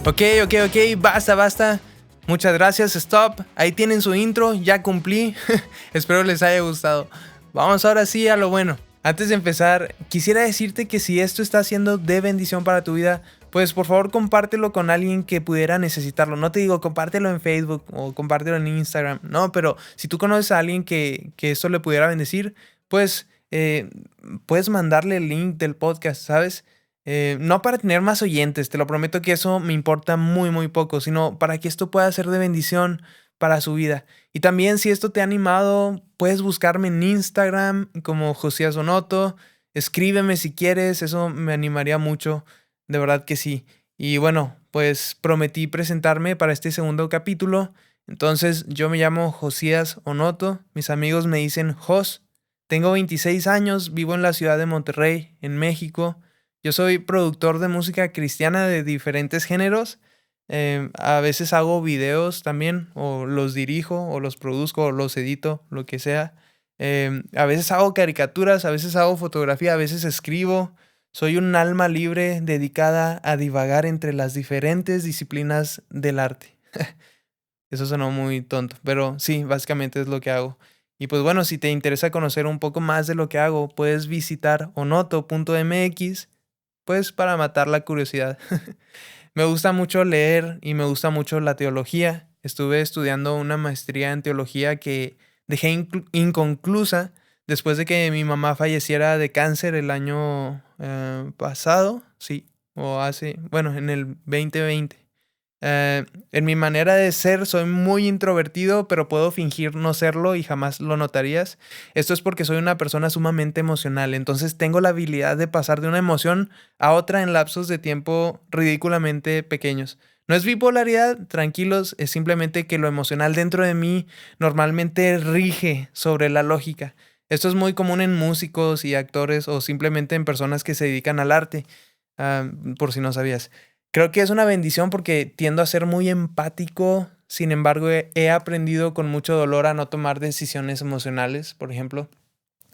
Ok, basta. Muchas gracias, stop. Ahí tienen su intro, ya cumplí. Espero les haya gustado. Vamos ahora sí a lo bueno. Antes de empezar, quisiera decirte que si esto está siendo de bendición para tu vida, pues por favor compártelo con alguien que pudiera necesitarlo. No te digo compártelo en Facebook o compártelo en Instagram, no, pero si tú conoces a alguien que esto le pudiera bendecir, pues puedes mandarle el link del podcast, ¿sabes? No para tener más oyentes, te lo prometo que eso me importa muy poco, sino para que esto pueda ser de bendición para su vida. Y también si esto te ha animado, puedes buscarme en Instagram como Josías Onoto, escríbeme si quieres, eso me animaría mucho, de verdad que sí. Y bueno, pues prometí presentarme para este segundo capítulo, entonces yo me llamo Josías Onoto, mis amigos me dicen Jos, tengo 26 años, vivo en la ciudad de Monterrey, en México. Yo soy productor de música cristiana de diferentes géneros. A veces hago videos también, o los dirijo, o los produzco, o los edito, lo que sea. A veces hago caricaturas, a veces hago fotografía, a veces escribo. Soy un alma libre dedicada a divagar entre las diferentes disciplinas del arte. Eso sonó muy tonto, pero sí, básicamente es lo que hago. Y pues bueno, si te interesa conocer un poco más de lo que hago, puedes visitar onoto.mx pues para matar la curiosidad. Me gusta mucho leer y me gusta mucho la teología. Estuve estudiando una maestría en teología que dejé inconclusa después de que mi mamá falleciera de cáncer el año pasado, sí, en el 2020. En mi manera de ser soy muy introvertido, pero puedo fingir no serlo y jamás lo notarías. Esto es porque soy una persona sumamente emocional, entonces tengo la habilidad de pasar de una emoción a otra en lapsos de tiempo ridículamente pequeños. No es bipolaridad, tranquilos, es simplemente que lo emocional dentro de mí normalmente rige sobre la lógica. Esto es muy común en músicos y actores o simplemente en personas que se dedican al arte, por si no sabías. Creo que es una bendición porque tiendo a ser muy empático, sin embargo he aprendido con mucho dolor a no tomar decisiones emocionales, por ejemplo.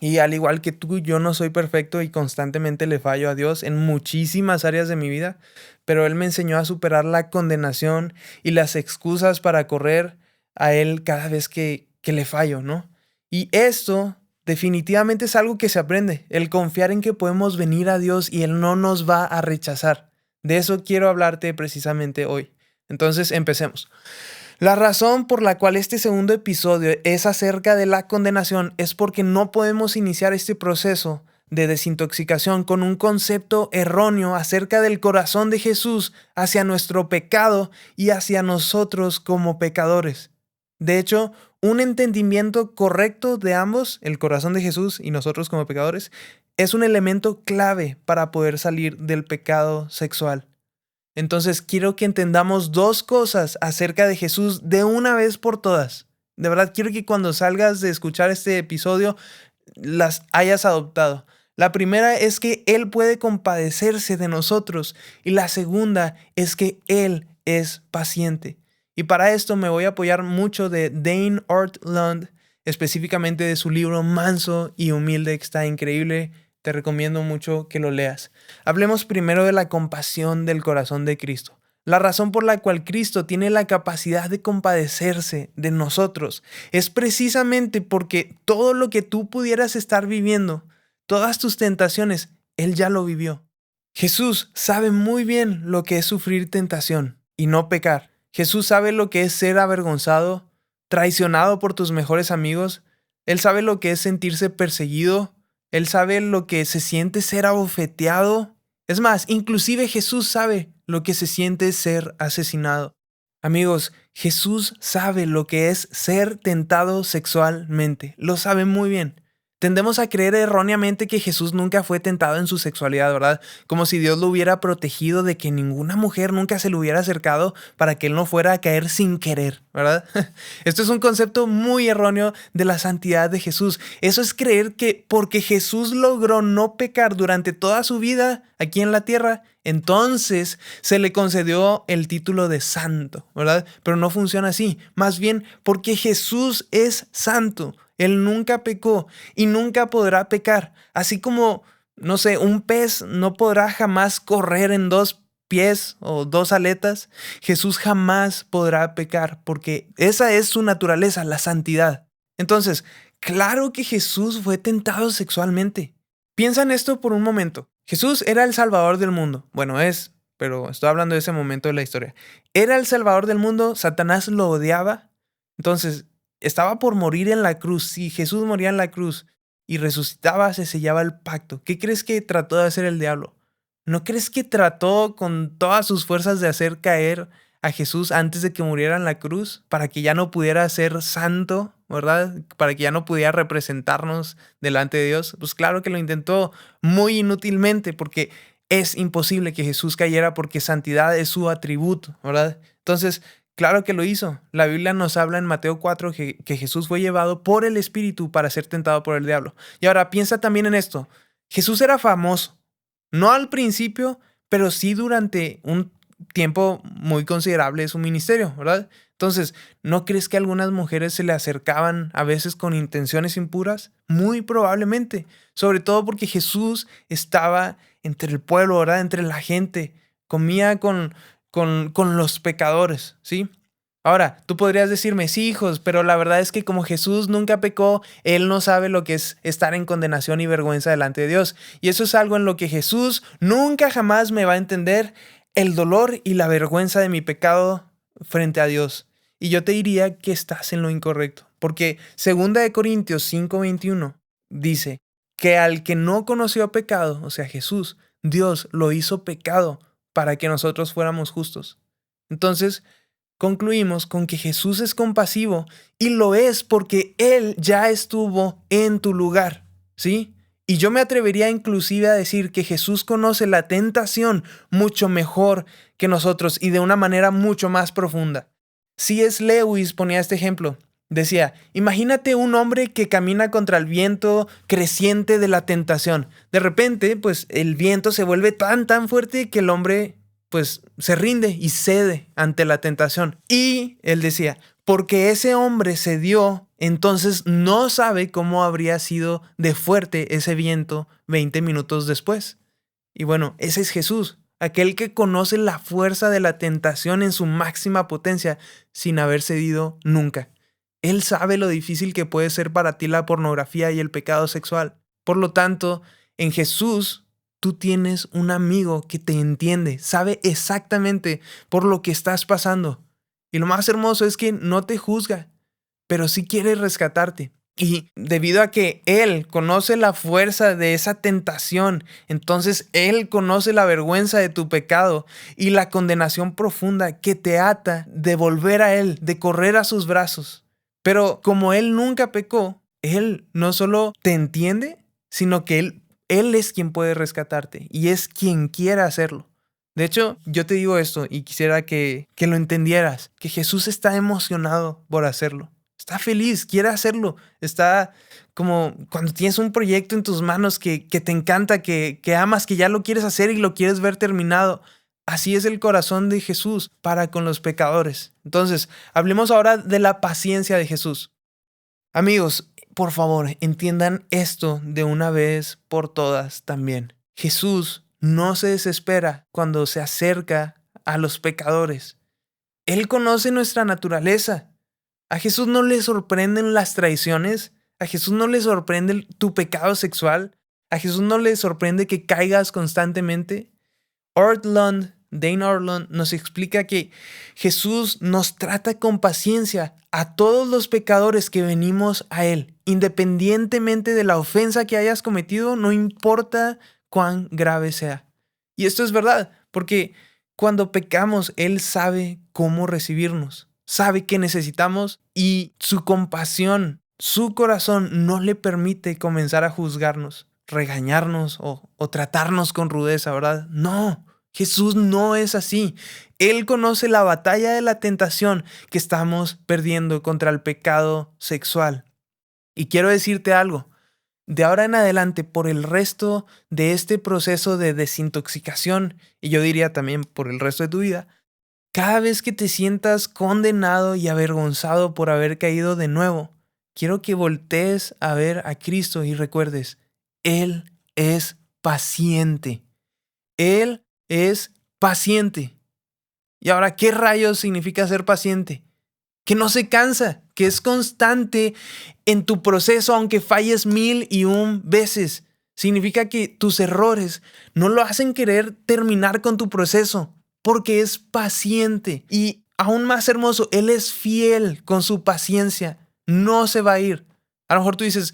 Y al igual que tú, yo no soy perfecto y constantemente le fallo a Dios en muchísimas áreas de mi vida, pero Él me enseñó a superar la condenación y las excusas para correr a Él cada vez que le fallo, ¿no? Y esto definitivamente es algo que se aprende, el confiar en que podemos venir a Dios y Él no nos va a rechazar. De eso quiero hablarte precisamente hoy. Entonces, empecemos. La razón por la cual este segundo episodio es acerca de la condenación es porque no podemos iniciar este proceso de desintoxicación con un concepto erróneo acerca del corazón de Jesús hacia nuestro pecado y hacia nosotros como pecadores. De hecho, un entendimiento correcto de ambos, el corazón de Jesús y nosotros como pecadores, es un elemento clave para poder salir del pecado sexual. Entonces quiero que entendamos dos cosas acerca de Jesús de una vez por todas. De verdad quiero que cuando salgas de escuchar este episodio las hayas adoptado. La primera es que Él puede compadecerse de nosotros y la segunda es que Él es paciente. Y para esto me voy a apoyar mucho de Dane Ortlund, específicamente de su libro Manso y Humilde, que está increíble. Te recomiendo mucho que lo leas. Hablemos primero de la compasión del corazón de Cristo. La razón por la cual Cristo tiene la capacidad de compadecerse de nosotros es precisamente porque todo lo que tú pudieras estar viviendo, todas tus tentaciones, Él ya lo vivió. Jesús sabe muy bien lo que es sufrir tentación y no pecar. Jesús sabe lo que es ser avergonzado, traicionado por tus mejores amigos. Él sabe lo que es sentirse perseguido. Él sabe lo que se siente ser abofeteado. Es más, inclusive Jesús sabe lo que se siente ser asesinado. Amigos, Jesús sabe lo que es ser tentado sexualmente. Lo sabe muy bien. Tendemos a creer erróneamente que Jesús nunca fue tentado en su sexualidad, ¿verdad? Como si Dios lo hubiera protegido de que ninguna mujer nunca se le hubiera acercado para que él no fuera a caer sin querer, ¿verdad? Esto es un concepto muy erróneo de la santidad de Jesús. Eso es creer que porque Jesús logró no pecar durante toda su vida aquí en la tierra, entonces se le concedió el título de santo, ¿verdad? Pero no funciona así. Más bien porque Jesús es santo. Él nunca pecó y nunca podrá pecar. Así como, no sé, un pez no podrá jamás correr en dos pies o 2 aletas, Jesús jamás podrá pecar porque esa es su naturaleza, la santidad. Entonces, claro que Jesús fue tentado sexualmente. Piensa en esto por un momento. Jesús era el Salvador del mundo. Bueno, pero estoy hablando de ese momento de la historia. Era el Salvador del mundo, Satanás lo odiaba. Entonces, estaba por morir en la cruz. Si Jesús moría en la cruz y resucitaba, se sellaba el pacto. ¿Qué crees que trató de hacer el diablo? ¿No crees que trató con todas sus fuerzas de hacer caer a Jesús antes de que muriera en la cruz para que ya no pudiera ser santo, ¿verdad? Para que ya no pudiera representarnos delante de Dios? Pues claro que lo intentó muy inútilmente porque es imposible que Jesús cayera porque santidad es su atributo, ¿verdad? Entonces, claro que lo hizo. La Biblia nos habla en Mateo 4 que Jesús fue llevado por el Espíritu para ser tentado por el diablo. Y ahora piensa también en esto. Jesús era famoso. No al principio, pero sí durante un tiempo muy considerable de su ministerio, ¿verdad? Entonces, ¿no crees que algunas mujeres se le acercaban a veces con intenciones impuras? Muy probablemente, sobre todo porque Jesús estaba entre el pueblo, ¿verdad? Entre la gente, comía con los pecadores, ¿sí? Ahora, tú podrías decirme, sí, hijos, pero la verdad es que como Jesús nunca pecó, Él no sabe lo que es estar en condenación y vergüenza delante de Dios. Y eso es algo en lo que Jesús nunca jamás me va a entender, el dolor y la vergüenza de mi pecado frente a Dios. Y yo te diría que estás en lo incorrecto, porque 2 Corintios 5:21 dice que al que no conoció pecado, o sea, Jesús, Dios lo hizo pecado para que nosotros fuéramos justos. Entonces, concluimos con que Jesús es compasivo y lo es porque Él ya estuvo en tu lugar, ¿sí? Y yo me atrevería inclusive a decir que Jesús conoce la tentación mucho mejor que nosotros y de una manera mucho más profunda. C.S. Lewis ponía este ejemplo. Decía, imagínate un hombre que camina contra el viento creciente de la tentación. De repente, pues el viento se vuelve tan fuerte que el hombre pues se rinde y cede ante la tentación. Y él decía, porque ese hombre cedió, entonces no sabe cómo habría sido de fuerte ese viento 20 minutos después. Y bueno, ese es Jesús, aquel que conoce la fuerza de la tentación en su máxima potencia sin haber cedido nunca. Él sabe lo difícil que puede ser para ti la pornografía y el pecado sexual. Por lo tanto, en Jesús tú tienes un amigo que te entiende, sabe exactamente por lo que estás pasando. Y lo más hermoso es que no te juzga, pero sí quiere rescatarte. Y debido a que Él conoce la fuerza de esa tentación, entonces Él conoce la vergüenza de tu pecado y la condenación profunda que te ata de volver a Él, de correr a sus brazos. Pero como Él nunca pecó, Él no solo te entiende, sino que Él es quien puede rescatarte y es quien quiere hacerlo. De hecho, yo te digo esto y quisiera que lo entendieras, que Jesús está emocionado por hacerlo. Está feliz, quiere hacerlo. Está como cuando tienes un proyecto en tus manos que te encanta, que amas, que ya lo quieres hacer y lo quieres ver terminado. Así es el corazón de Jesús para con los pecadores. Entonces, hablemos ahora de la paciencia de Jesús. Amigos, por favor, entiendan esto de una vez por todas también. Jesús no se desespera cuando se acerca a los pecadores. Él conoce nuestra naturaleza. A Jesús no le sorprenden las traiciones. A Jesús no le sorprende tu pecado sexual. A Jesús no le sorprende que caigas constantemente. Dane Ortlund nos explica que Jesús nos trata con paciencia a todos los pecadores que venimos a Él, independientemente de la ofensa que hayas cometido, no importa cuán grave sea. Y esto es verdad, porque cuando pecamos, Él sabe cómo recibirnos, sabe que necesitamos y su compasión, su corazón no le permite comenzar a juzgarnos, regañarnos o tratarnos con rudeza, ¿verdad? No. Jesús no es así. Él conoce la batalla de la tentación que estamos perdiendo contra el pecado sexual. Y quiero decirte algo. De ahora en adelante, por el resto de este proceso de desintoxicación, y yo diría también por el resto de tu vida, cada vez que te sientas condenado y avergonzado por haber caído de nuevo, quiero que voltees a ver a Cristo y recuerdes, Él es paciente. Él es paciente. Y ahora, ¿qué rayos significa ser paciente? Que no se cansa, que es constante en tu proceso aunque falles 1001 veces. Significa que tus errores no lo hacen querer terminar con tu proceso, porque es paciente. Y aún más hermoso, Él es fiel con su paciencia. No se va a ir. A lo mejor tú dices,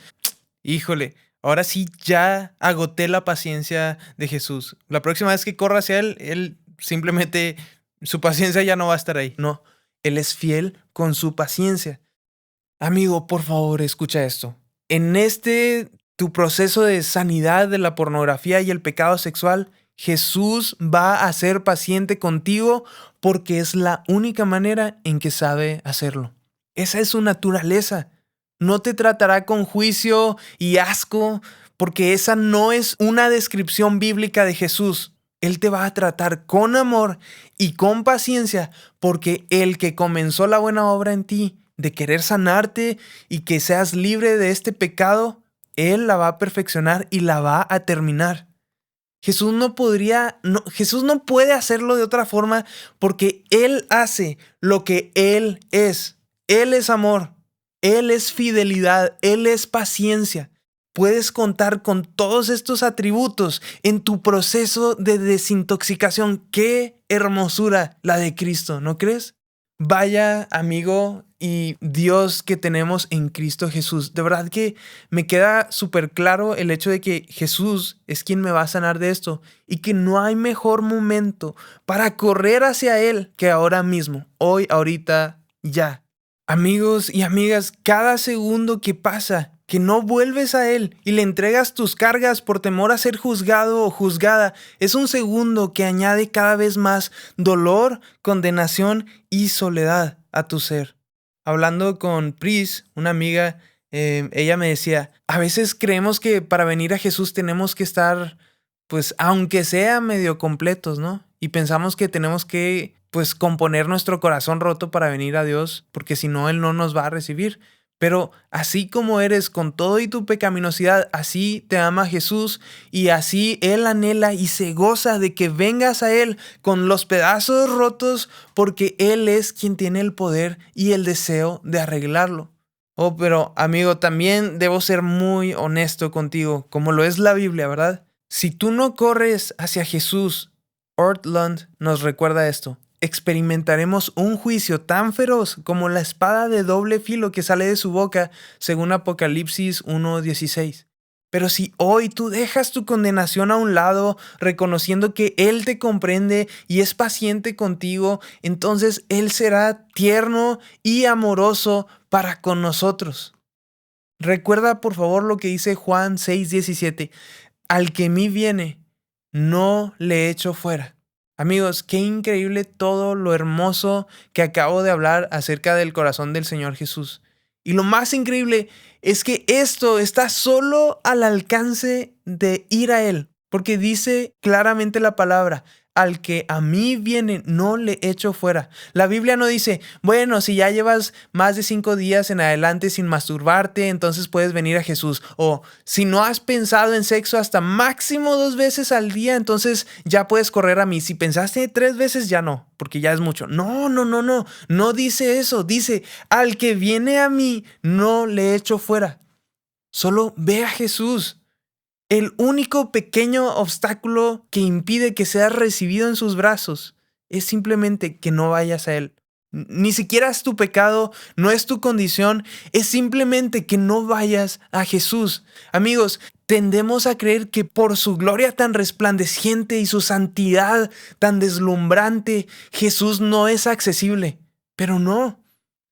híjole, ahora sí ya agoté la paciencia de Jesús. La próxima vez que corra hacia Él simplemente, su paciencia ya no va a estar ahí. No, Él es fiel con su paciencia. Amigo, por favor, escucha esto. En tu proceso de sanidad de la pornografía y el pecado sexual, Jesús va a ser paciente contigo porque es la única manera en que sabe hacerlo. Esa es su naturaleza. No te tratará con juicio y asco porque esa no es una descripción bíblica de Jesús. Él te va a tratar con amor y con paciencia porque el que comenzó la buena obra en ti, de querer sanarte y que seas libre de este pecado, Él la va a perfeccionar y la va a terminar. Jesús no puede hacerlo de otra forma porque Él hace lo que Él es. Él es amor, Él es fidelidad, Él es paciencia. Puedes contar con todos estos atributos en tu proceso de desintoxicación. ¡Qué hermosura la de Cristo! ¿No crees? Vaya amigo y Dios que tenemos en Cristo Jesús. De verdad que me queda súper claro el hecho de que Jesús es quien me va a sanar de esto y que no hay mejor momento para correr hacia Él que ahora mismo, hoy, ahorita, ya. Amigos y amigas, cada segundo que pasa, que no vuelves a Él y le entregas tus cargas por temor a ser juzgado o juzgada, es un segundo que añade cada vez más dolor, condenación y soledad a tu ser. Hablando con Pris, una amiga, ella me decía, a veces creemos que para venir a Jesús tenemos que estar, pues, aunque sea medio completos, ¿no? Y pensamos que tenemos que, pues, componer nuestro corazón roto para venir a Dios, porque si no, Él no nos va a recibir. Pero así como eres con todo y tu pecaminosidad, así te ama Jesús y así Él anhela y se goza de que vengas a Él con los pedazos rotos porque Él es quien tiene el poder y el deseo de arreglarlo. Oh, pero amigo, también debo ser muy honesto contigo, como lo es la Biblia, ¿verdad? Si tú no corres hacia Jesús, Ortlund nos recuerda esto. Experimentaremos un juicio tan feroz como la espada de doble filo que sale de su boca, según Apocalipsis 1:16. Pero si hoy tú dejas tu condenación a un lado, reconociendo que Él te comprende y es paciente contigo, entonces Él será tierno y amoroso para con nosotros. Recuerda por favor lo que dice Juan 6:17. Al que a mí viene, no le echo fuera. Amigos, qué increíble todo lo hermoso que acabo de hablar acerca del corazón del Señor Jesús. Y lo más increíble es que esto está solo al alcance de ir a Él, porque dice claramente la palabra, al que a mí viene no le echo fuera. La Biblia no dice, bueno, si ya llevas más de 5 días en adelante sin masturbarte, entonces puedes venir a Jesús. O si no has pensado en sexo hasta máximo 2 veces al día, entonces ya puedes correr a mí. Si pensaste 3 veces, ya no, porque ya es mucho. No, no dice eso. Dice, al que viene a mí no le echo fuera. Solo ve a Jesús. El único pequeño obstáculo que impide que seas recibido en sus brazos es simplemente que no vayas a Él. Ni siquiera es tu pecado, no es tu condición, es simplemente que no vayas a Jesús. Amigos, tendemos a creer que por su gloria tan resplandeciente y su santidad tan deslumbrante, Jesús no es accesible. Pero no.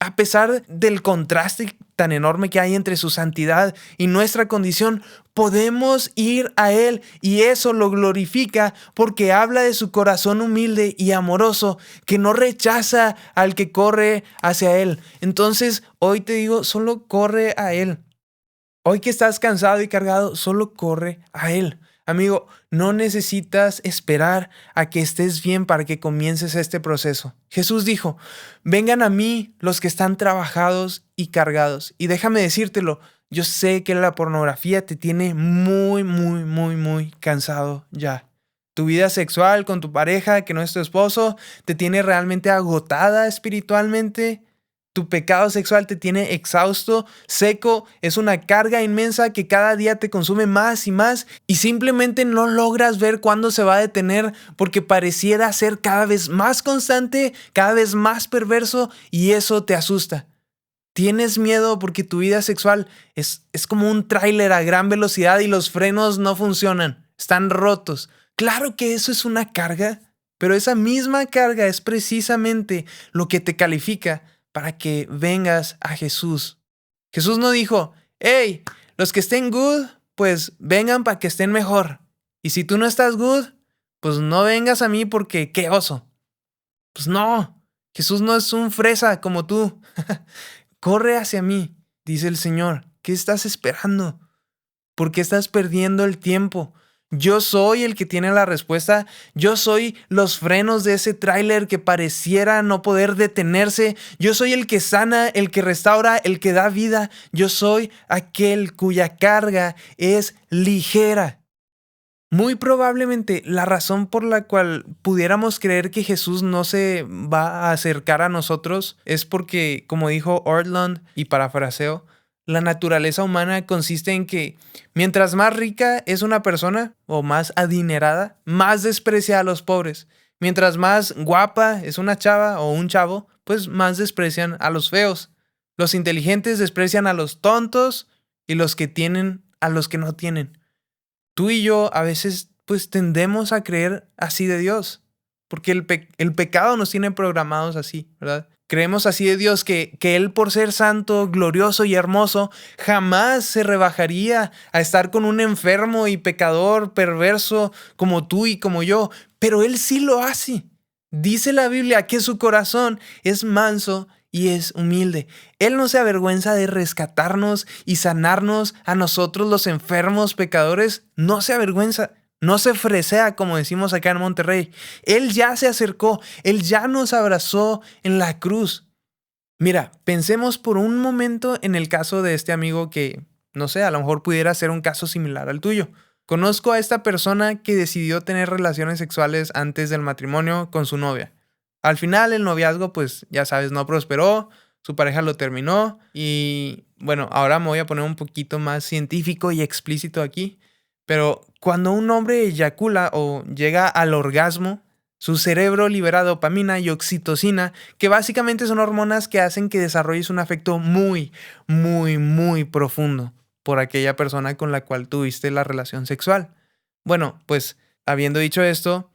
A pesar del contraste tan enorme que hay entre su santidad y nuestra condición, podemos ir a Él y eso lo glorifica porque habla de su corazón humilde y amoroso que no rechaza al que corre hacia Él. Entonces, hoy te digo, solo corre a Él. Hoy que estás cansado y cargado, solo corre a Él. Amigo, no necesitas esperar a que estés bien para que comiences este proceso. Jesús dijo, vengan a mí los que están trabajados y cargados. Y déjame decírtelo, yo sé que la pornografía te tiene muy cansado ya. Tu vida sexual con tu pareja, que no es tu esposo, te tiene realmente agotada espiritualmente. Tu pecado sexual te tiene exhausto, seco, es una carga inmensa que cada día te consume más y más y simplemente no logras ver cuándo se va a detener porque pareciera ser cada vez más constante, cada vez más perverso y eso te asusta. Tienes miedo porque tu vida sexual es como un tráiler a gran velocidad y los frenos no funcionan, están rotos. Claro que eso es una carga, pero esa misma carga es precisamente lo que te califica para que vengas a Jesús. Jesús no dijo, hey, los que estén good, pues vengan para que estén mejor. Y si tú no estás good, pues no vengas a mí porque qué oso. Pues no, Jesús no es un fresa como tú. Corre hacia mí, dice el Señor. ¿Qué estás esperando? ¿Por qué estás perdiendo el tiempo? Yo soy el que tiene la respuesta. Yo soy los frenos de ese tráiler que pareciera no poder detenerse. Yo soy el que sana, el que restaura, el que da vida. Yo soy aquel cuya carga es ligera. Muy probablemente la razón por la cual pudiéramos creer que Jesús no se va a acercar a nosotros es porque, como dijo Ortlund, y parafraseo, la naturaleza humana consiste en que mientras más rica es una persona o más adinerada, más desprecia a los pobres. Mientras más guapa es una chava o un chavo, pues más desprecian a los feos. Los inteligentes desprecian a los tontos y los que tienen a los que no tienen. Tú y yo a veces pues tendemos a creer así de Dios, porque el pecado nos tiene programados así, ¿verdad? Creemos así de Dios que Él por ser santo, glorioso y hermoso, jamás se rebajaría a estar con un enfermo y pecador perverso como tú y como yo, pero Él sí lo hace. Dice la Biblia que su corazón es manso y es humilde. Él no se avergüenza de rescatarnos y sanarnos a nosotros los enfermos pecadores. No se avergüenza, no se fresea como decimos acá en Monterrey. Él ya se acercó, Él ya nos abrazó en la cruz. Mira, pensemos por un momento en el caso de este amigo que, no sé, a lo mejor pudiera ser un caso similar al tuyo. Conozco a esta persona que decidió tener relaciones sexuales antes del matrimonio con su novia. Al final el noviazgo, pues ya sabes, no prosperó, su pareja lo terminó y bueno, ahora me voy a poner un poquito más científico y explícito aquí, pero cuando un hombre eyacula o llega al orgasmo, su cerebro libera dopamina y oxitocina, que básicamente son hormonas que hacen que desarrolles un afecto muy, muy, muy profundo por aquella persona con la cual tuviste la relación sexual. Bueno, pues habiendo dicho esto,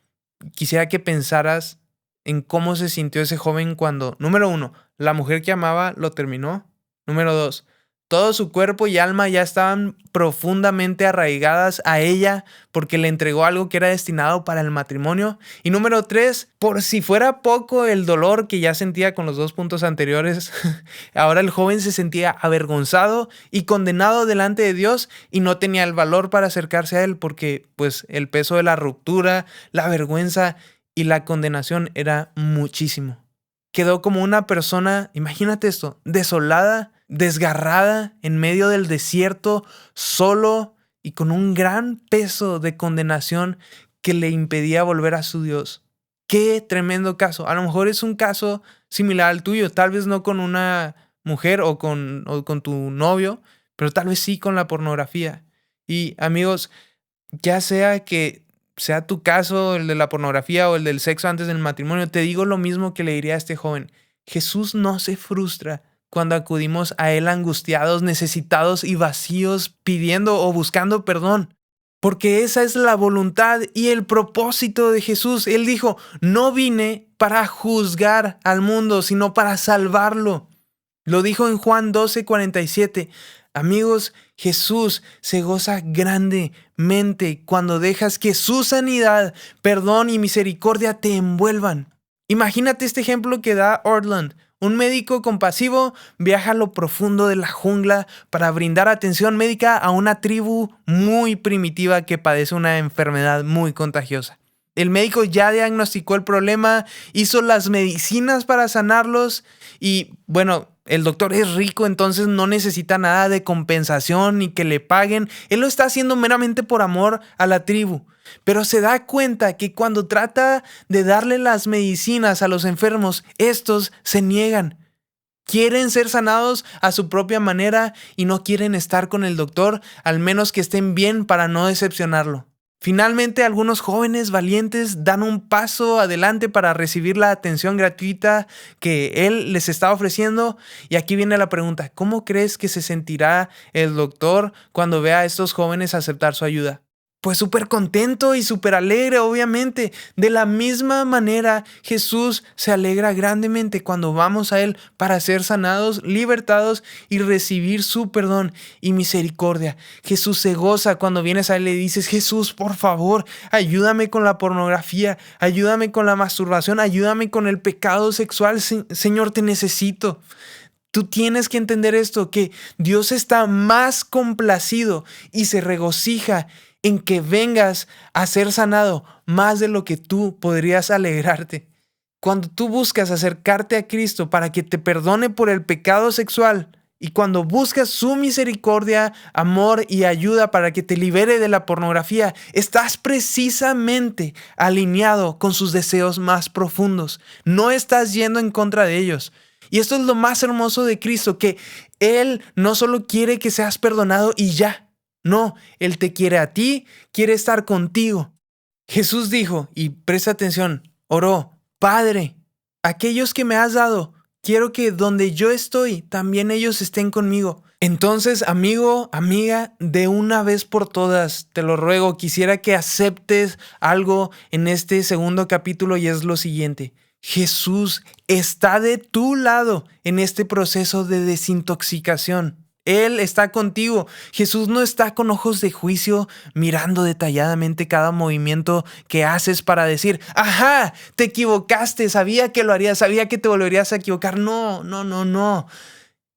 quisiera que pensaras en cómo se sintió ese joven cuando, número 1, la mujer que amaba lo terminó. Número 2, todo su cuerpo y alma ya estaban profundamente arraigadas a ella porque le entregó algo que era destinado para el matrimonio. Y número 3, por si fuera poco el dolor que ya sentía con los 2 puntos anteriores, ahora el joven se sentía avergonzado y condenado delante de Dios y no tenía el valor para acercarse a él porque pues el peso de la ruptura, la vergüenza y la condenación era muchísimo. Quedó como una persona, imagínate esto, desolada, desgarrada, en medio del desierto, solo y con un gran peso de condenación que le impedía volver a su Dios. Qué tremendo caso. A lo mejor es un caso similar al tuyo, tal vez no con una mujer o con tu novio, pero tal vez sí con la pornografía. Y amigos, ya sea que sea tu caso, el de la pornografía o el del sexo antes del matrimonio, te digo lo mismo que le diría a este joven. Jesús no se frustra cuando acudimos a Él angustiados, necesitados y vacíos, pidiendo o buscando perdón. Porque esa es la voluntad y el propósito de Jesús. Él dijo, no vine para juzgar al mundo, sino para salvarlo. Lo dijo en Juan 12:47. Amigos, Jesús se goza grandemente cuando dejas que su sanidad, perdón y misericordia te envuelvan. Imagínate este ejemplo que da Ortlund. Un médico compasivo viaja a lo profundo de la jungla para brindar atención médica a una tribu muy primitiva que padece una enfermedad muy contagiosa. El médico ya diagnosticó el problema, hizo las medicinas para sanarlos y bueno, el doctor es rico, entonces no necesita nada de compensación ni que le paguen. Él lo está haciendo meramente por amor a la tribu. Pero se da cuenta que cuando trata de darle las medicinas a los enfermos, estos se niegan. Quieren ser sanados a su propia manera y no quieren estar con el doctor, al menos que estén bien para no decepcionarlo. Finalmente, algunos jóvenes valientes dan un paso adelante para recibir la atención gratuita que él les está ofreciendo. Y aquí viene la pregunta: ¿cómo crees que se sentirá el doctor cuando vea a estos jóvenes aceptar su ayuda? Pues súper contento y súper alegre, obviamente. De la misma manera, Jesús se alegra grandemente cuando vamos a Él para ser sanados, libertados y recibir su perdón y misericordia. Jesús se goza cuando vienes a Él y le dices: Jesús, por favor, ayúdame con la pornografía, ayúdame con la masturbación, ayúdame con el pecado sexual. Señor, te necesito. Tú tienes que entender esto, que Dios está más complacido y se regocija en que vengas a ser sanado más de lo que tú podrías alegrarte. Cuando tú buscas acercarte a Cristo para que te perdone por el pecado sexual y cuando buscas su misericordia, amor y ayuda para que te libere de la pornografía, estás precisamente alineado con sus deseos más profundos. No estás yendo en contra de ellos. Y esto es lo más hermoso de Cristo, que Él no solo quiere que seas perdonado y ya. No, Él te quiere a ti, quiere estar contigo. Jesús dijo, y presta atención, oró: Padre, aquellos que me has dado, quiero que donde yo estoy, también ellos estén conmigo. Entonces, amigo, amiga, de una vez por todas, te lo ruego, quisiera que aceptes algo en este segundo capítulo y es lo siguiente. Jesús está de tu lado en este proceso de desintoxicación. Él está contigo. Jesús no está con ojos de juicio mirando detalladamente cada movimiento que haces para decir: ajá, te equivocaste, sabía que lo harías, sabía que te volverías a equivocar. No.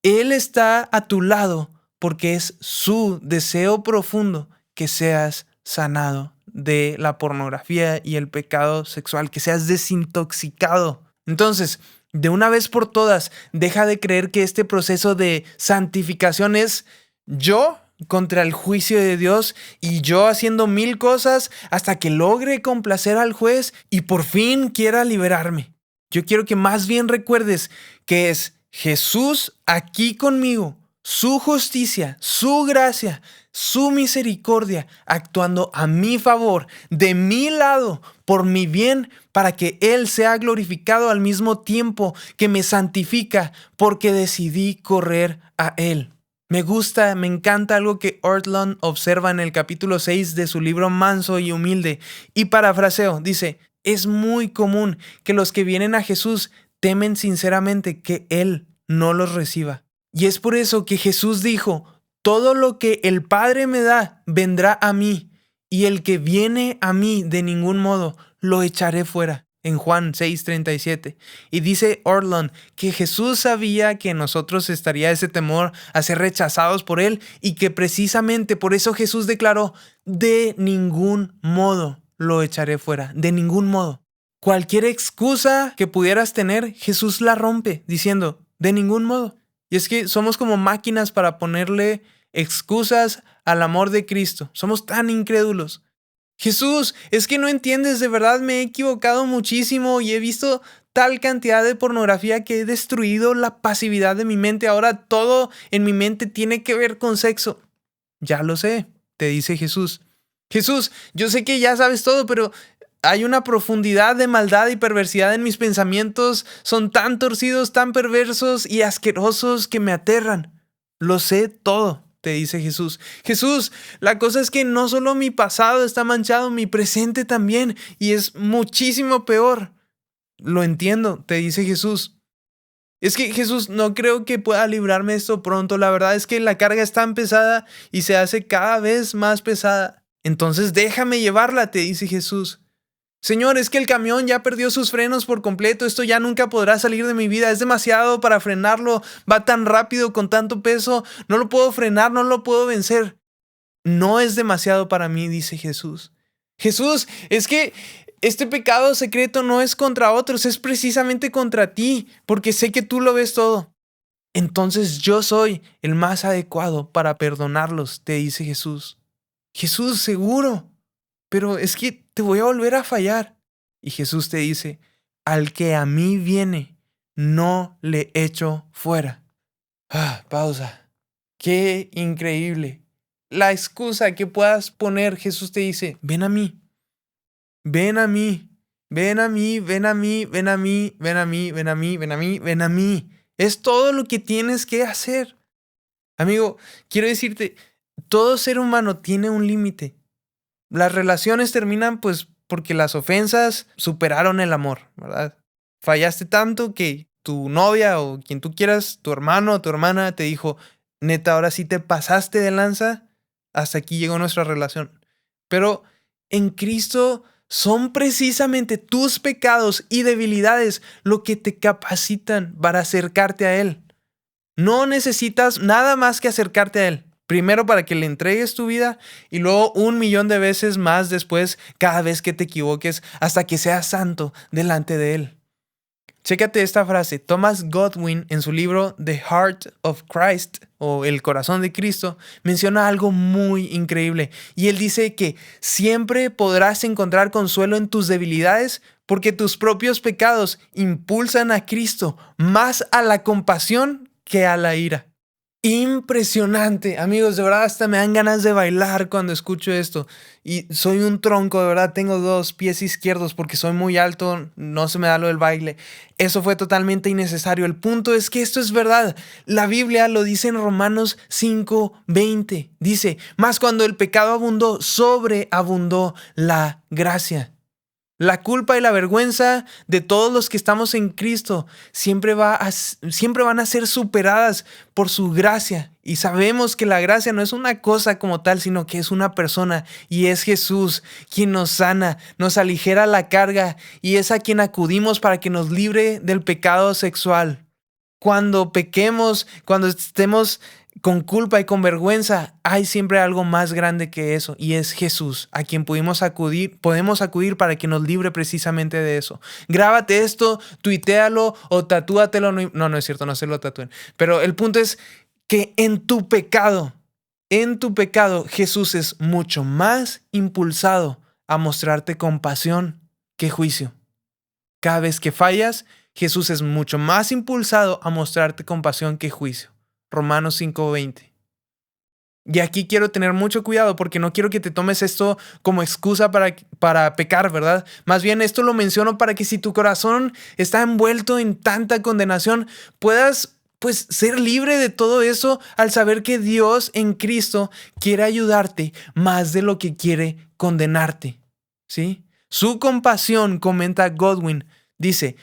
Él está a tu lado porque es su deseo profundo que seas sanado de la pornografía y el pecado sexual, que seas desintoxicado. Entonces, de una vez por todas, deja de creer que este proceso de santificación es yo contra el juicio de Dios y yo haciendo 1000 cosas hasta que logre complacer al juez y por fin quiera liberarme. Yo quiero que más bien recuerdes que es Jesús aquí conmigo, su justicia, su gracia, su misericordia, actuando a mi favor, de mi lado, por mi bien, para que Él sea glorificado al mismo tiempo que me santifica, porque decidí correr a Él. Me encanta algo que Ortlund observa en el capítulo 6 de su libro Manso y Humilde, y parafraseo, dice: es muy común que los que vienen a Jesús temen sinceramente que Él no los reciba. Y es por eso que Jesús dijo: todo lo que el Padre me da vendrá a mí, y el que viene a mí de ningún modo lo echaré fuera. En Juan 6:37. Y dice Ortlund que Jesús sabía que en nosotros estaría ese temor a ser rechazados por Él y que precisamente por eso Jesús declaró: de ningún modo lo echaré fuera, de ningún modo. Cualquier excusa que pudieras tener, Jesús la rompe diciendo: de ningún modo. Y es que somos como máquinas para ponerle excusas al amor de Cristo. Somos tan incrédulos. Jesús, es que no entiendes, de verdad me he equivocado muchísimo y he visto tal cantidad de pornografía que he destruido la pasividad de mi mente. Ahora todo en mi mente tiene que ver con sexo. Ya lo sé, te dice Jesús. Jesús, yo sé que ya sabes todo, pero hay una profundidad de maldad y perversidad en mis pensamientos. Son tan torcidos, tan perversos y asquerosos que me aterran. Lo sé todo, te dice Jesús. Jesús, la cosa es que no solo mi pasado está manchado, mi presente también, y es muchísimo peor. Lo entiendo, te dice Jesús. Es que Jesús, no creo que pueda librarme de esto pronto. La verdad es que la carga es tan pesada y se hace cada vez más pesada. Entonces déjame llevarla, te dice Jesús. Señor, es que el camión ya perdió sus frenos por completo. Esto ya nunca podrá salir de mi vida. Es demasiado para frenarlo. Va tan rápido con tanto peso. No lo puedo frenar, no lo puedo vencer. No es demasiado para mí, dice Jesús. Jesús, es que este pecado secreto no es contra otros, es precisamente contra ti, porque sé que tú lo ves todo. Entonces yo soy el más adecuado para perdonarlos, te dice Jesús. Jesús, seguro, pero es que te voy a volver a fallar. Y Jesús te dice, al que a mí viene, no le echo fuera. Pausa. Qué increíble. La excusa que puedas poner, Jesús te dice, ven a mí, ven a mí, ven a mí, ven a mí, ven a mí, ven a mí, ven a mí, ven a mí, ven a mí. Es todo lo que tienes que hacer. Amigo, quiero decirte, todo ser humano tiene un límite. Las relaciones terminan pues porque las ofensas superaron el amor, ¿verdad? Fallaste tanto que tu novia o quien tú quieras, tu hermano o tu hermana te dijo, neta, ahora sí te pasaste de lanza, hasta aquí llegó nuestra relación. Pero en Cristo son precisamente tus pecados y debilidades lo que te capacitan para acercarte a Él. No necesitas nada más que acercarte a Él. Primero para que le entregues tu vida y luego 1,000,000 de veces más después cada vez que te equivoques hasta que seas santo delante de Él. Chécate esta frase. Thomas Godwin en su libro The Heart of Christ o El Corazón de Cristo menciona algo muy increíble y él dice que siempre podrás encontrar consuelo en tus debilidades porque tus propios pecados impulsan a Cristo más a la compasión que a la ira. Impresionante, amigos, de verdad hasta me dan ganas de bailar cuando escucho esto. Y soy un tronco, de verdad, tengo 2 pies izquierdos porque soy muy alto, no se me da lo del baile. Eso fue totalmente innecesario. El punto es que esto es verdad. La Biblia lo dice en Romanos 5:20. Dice, mas cuando el pecado abundó, sobreabundó la gracia. La culpa y la vergüenza de todos los que estamos en Cristo siempre van a ser superadas por su gracia. Y sabemos que la gracia no es una cosa como tal, sino que es una persona. Y es Jesús quien nos sana, nos aligera la carga y es a quien acudimos para que nos libre del pecado sexual. Cuando pequemos, cuando estemos con culpa y con vergüenza, hay siempre algo más grande que eso y es Jesús, a quien podemos acudir para que nos libre precisamente de eso. Grábate esto, tuitéalo o tatúatelo. No es cierto, no se lo tatúen. Pero el punto es que en tu pecado, Jesús es mucho más impulsado a mostrarte compasión que juicio. Cada vez que fallas, Jesús es mucho más impulsado a mostrarte compasión que juicio. Romanos 5:20. Y aquí quiero tener mucho cuidado porque no quiero que te tomes esto como excusa para pecar, ¿verdad? Más bien esto lo menciono para que si tu corazón está envuelto en tanta condenación, puedas pues ser libre de todo eso al saber que Dios en Cristo quiere ayudarte más de lo que quiere condenarte, ¿sí? Su compasión, comenta Godwin, dice,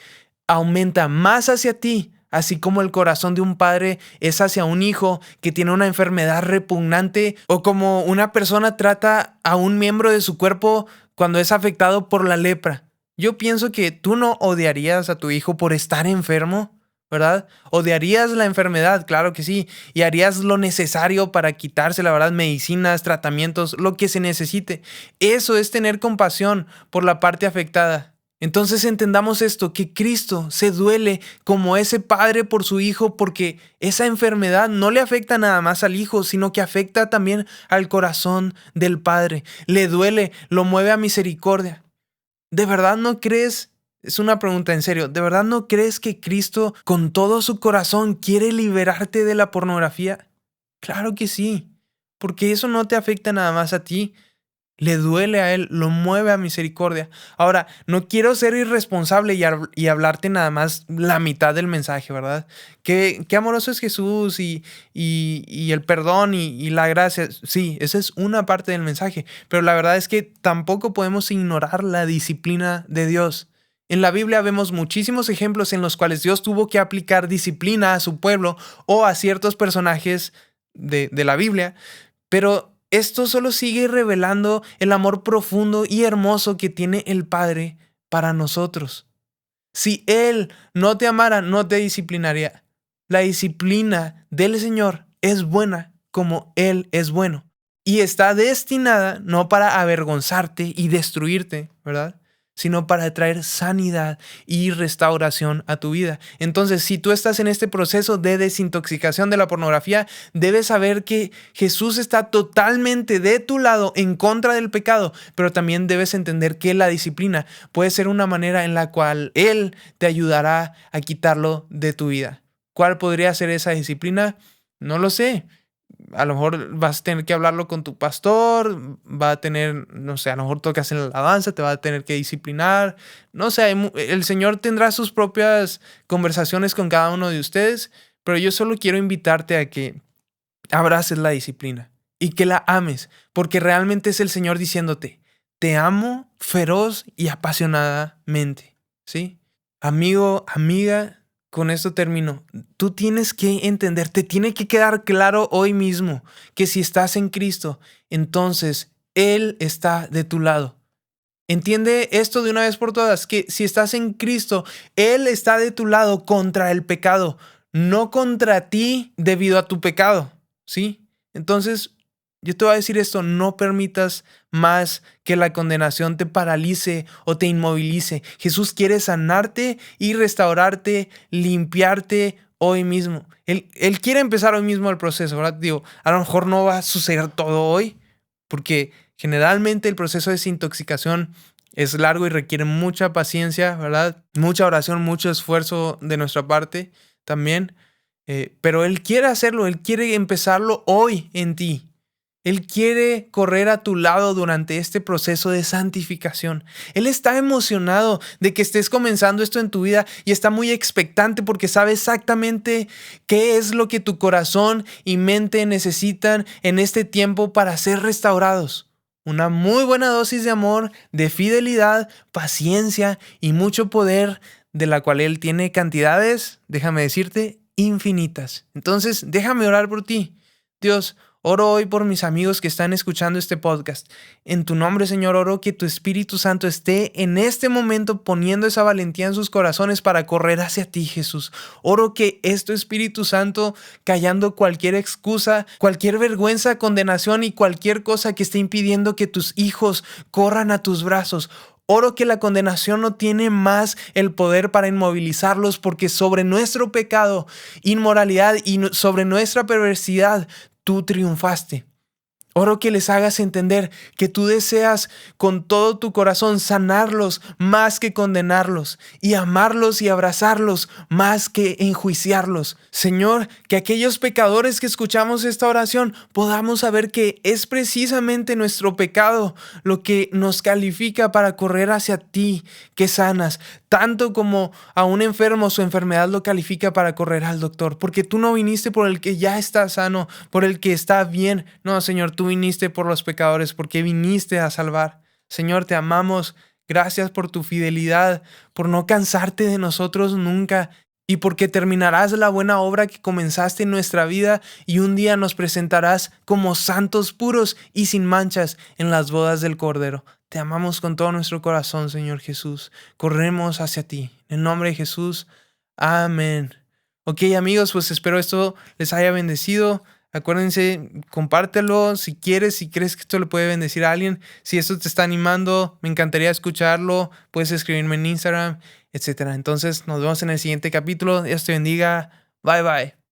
aumenta más hacia ti, así como el corazón de un padre es hacia un hijo que tiene una enfermedad repugnante o como una persona trata a un miembro de su cuerpo cuando es afectado por la lepra. Yo pienso que tú no odiarías a tu hijo por estar enfermo, ¿verdad? Odiarías la enfermedad, claro que sí, y harías lo necesario para quitarse, la verdad, medicinas, tratamientos, lo que se necesite. Eso es tener compasión por la parte afectada. Entonces entendamos esto, que Cristo se duele como ese padre por su hijo porque esa enfermedad no le afecta nada más al hijo, sino que afecta también al corazón del padre. Le duele, lo mueve a misericordia. ¿De verdad no crees? Es una pregunta en serio. ¿De verdad no crees que Cristo con todo su corazón quiere liberarte de la pornografía? Claro que sí, porque eso no te afecta nada más a ti. Le duele a Él, lo mueve a misericordia. Ahora, no quiero ser irresponsable y hablarte nada más la mitad del mensaje, ¿verdad? Qué amoroso es Jesús y el perdón y la gracia. Sí, esa es una parte del mensaje, pero la verdad es que tampoco podemos ignorar la disciplina de Dios. En la Biblia vemos muchísimos ejemplos en los cuales Dios tuvo que aplicar disciplina a su pueblo o a ciertos personajes de la Biblia, pero esto solo sigue revelando el amor profundo y hermoso que tiene el Padre para nosotros. Si Él no te amara, no te disciplinaría. La disciplina del Señor es buena como Él es bueno. y está destinada no para avergonzarte y destruirte, ¿verdad? Sino para traer sanidad y restauración a tu vida. Entonces, si tú estás en este proceso de desintoxicación de la pornografía, debes saber que Jesús está totalmente de tu lado en contra del pecado, pero también debes entender que la disciplina puede ser una manera en la cual Él te ayudará a quitarlo de tu vida. ¿Cuál podría ser esa disciplina? No lo sé. A lo mejor vas a tener que hablarlo con tu pastor, va a tener, no sé, a lo mejor tocas en la alabanza, te va a tener que disciplinar. No sé, el Señor tendrá sus propias conversaciones con cada uno de ustedes, pero yo solo quiero invitarte a que abraces la disciplina y que la ames, porque realmente es el Señor diciéndote, te amo feroz y apasionadamente, ¿sí? Amigo, amiga, con esto termino. Tú tienes que entender, te tiene que quedar claro hoy mismo que si estás en Cristo, entonces Él está de tu lado. Entiende esto de una vez por todas, que si estás en Cristo, Él está de tu lado contra el pecado, no contra ti debido a tu pecado, ¿sí? Entonces, yo te voy a decir esto, no permitas más que la condenación te paralice o te inmovilice. Jesús quiere sanarte y restaurarte, limpiarte hoy mismo. Él quiere empezar hoy mismo el proceso, ¿verdad? Digo, a lo mejor no va a suceder todo hoy, porque generalmente el proceso de desintoxicación es largo y requiere mucha paciencia, ¿verdad? Mucha oración, mucho esfuerzo de nuestra parte también. Pero Él quiere hacerlo, Él quiere empezarlo hoy en ti. Él quiere correr a tu lado durante este proceso de santificación. Él está emocionado de que estés comenzando esto en tu vida y está muy expectante porque sabe exactamente qué es lo que tu corazón y mente necesitan en este tiempo para ser restaurados. Una muy buena dosis de amor, de fidelidad, paciencia y mucho poder, de la cual Él tiene cantidades, déjame decirte, infinitas. Entonces, déjame orar por ti. Dios, oro hoy por mis amigos que están escuchando este podcast. En tu nombre, Señor, oro que tu Espíritu Santo esté en este momento poniendo esa valentía en sus corazones para correr hacia ti, Jesús. Oro que tu Espíritu Santo, callando cualquier excusa, cualquier vergüenza, condenación y cualquier cosa que esté impidiendo que tus hijos corran a tus brazos. Oro que la condenación no tiene más el poder para inmovilizarlos, porque sobre nuestro pecado, inmoralidad y sobre nuestra perversidad, tú triunfaste. Oro que les hagas entender que tú deseas con todo tu corazón sanarlos más que condenarlos y amarlos y abrazarlos más que enjuiciarlos. Señor, que aquellos pecadores que escuchamos esta oración podamos saber que es precisamente nuestro pecado lo que nos califica para correr hacia ti, que sanas, tanto como a un enfermo su enfermedad lo califica para correr al doctor, porque tú no viniste por el que ya está sano, por el que está bien. No, Señor, tú viniste por los pecadores porque viniste a salvar. Señor, te amamos. Gracias por tu fidelidad, por no cansarte de nosotros nunca y porque terminarás la buena obra que comenzaste en nuestra vida y un día nos presentarás como santos puros y sin manchas en las bodas del Cordero. Te amamos con todo nuestro corazón, Señor Jesús. Corremos hacia ti. En el nombre de Jesús. Amén. Ok, amigos, pues espero esto les haya bendecido. Acuérdense, compártelo si quieres, si crees que esto le puede bendecir a alguien. Si esto te está animando, me encantaría escucharlo. Puedes escribirme en Instagram, etc. Entonces, nos vemos en el siguiente capítulo. Dios te bendiga. Bye, bye.